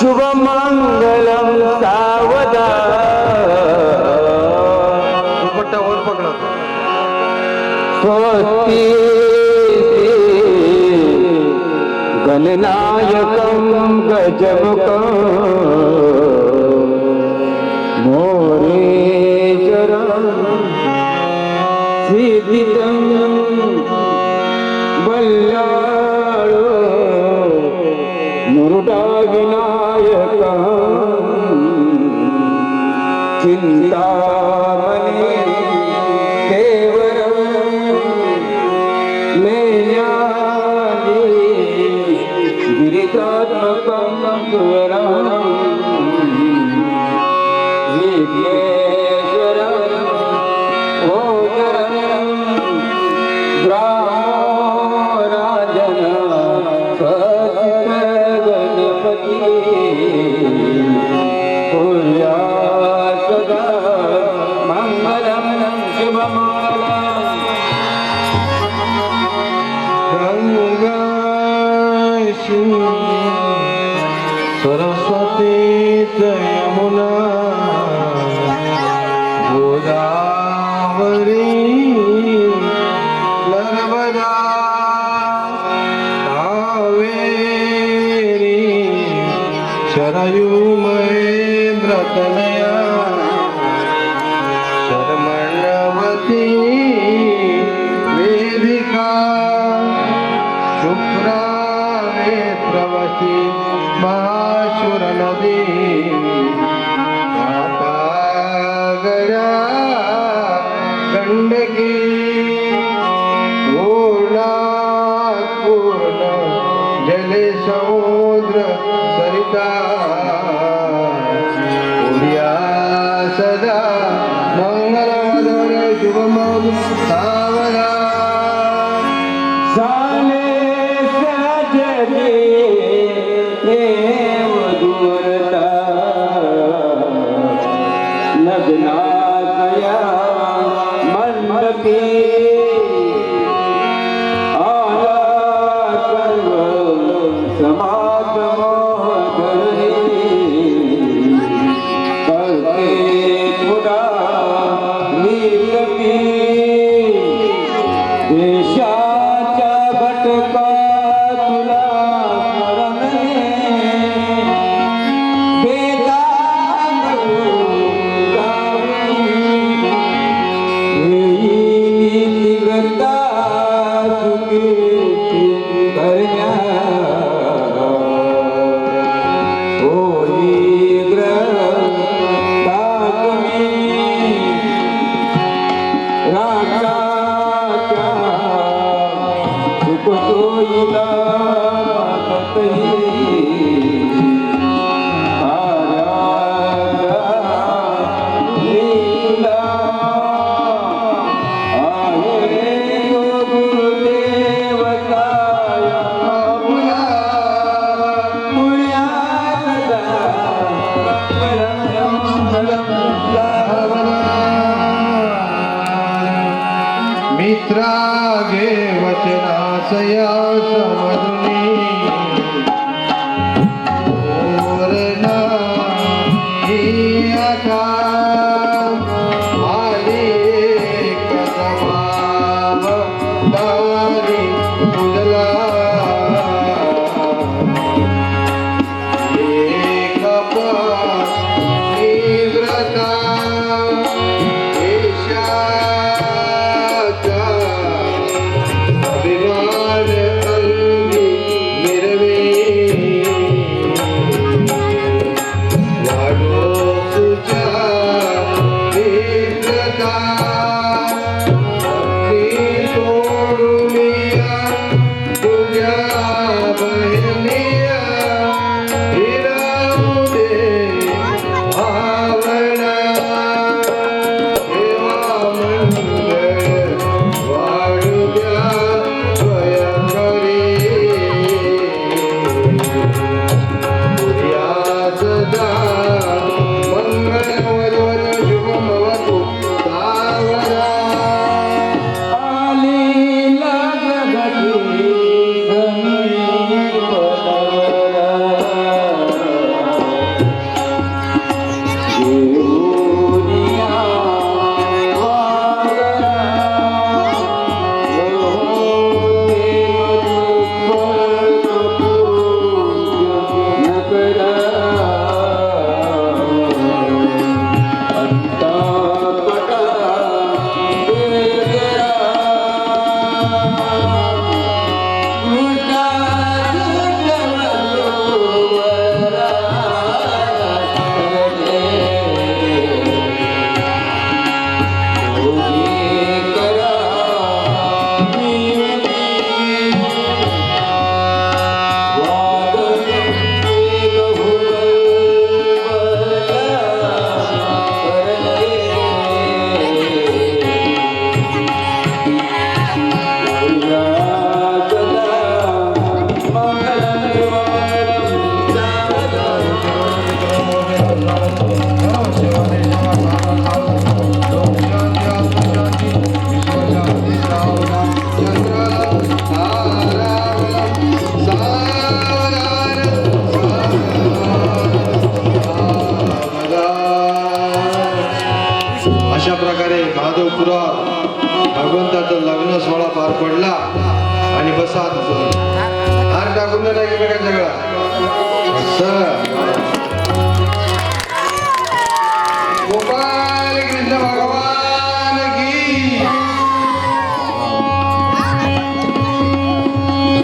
शुभमंगलम सावदा दुपट्टावर पकडा स्वस्ति गणनायकं गजमुखं मोरेश्वरं सिद्धितं बल्लाळो मुरुडा विनायकं चिंतामणि देवरं मेयानि गिरिजात्मकं स्वरं विघ्नेश्वरं ओजरं ग्रामराजन सचित गणपती कुर्या सदा मंगलं शुभमंगलं गंगा सरस्वती यमुना गोदावरी नर्मदा कावेरी शरयू महेंद्रतनया शर्मण्यवती वेदिका शुक्रा नेत्रवती महाशुर नदी गया गंडकी पूर्ण पूर्ण जले समुद्र सरिता उड्या सदा मंगलमधुर शुभमंगल सावरा साले सजदे देव दूरता नगना गया मंडपी आला सर्व समागम धरणी करते पुरा नीलपी देशाच्या भटका तुला स्मरणे मित्रा घे वचनासया समजुनी ओरणा ही आठा आली कदमाव दारी तुझला एक व्रता अभिमान अंगी अशा प्रकारे महादेवपुरात भगवंताचं लग्न सोहळा पार पडला आणि बसा हार टाकून दिला एकमेकांच्या गळा.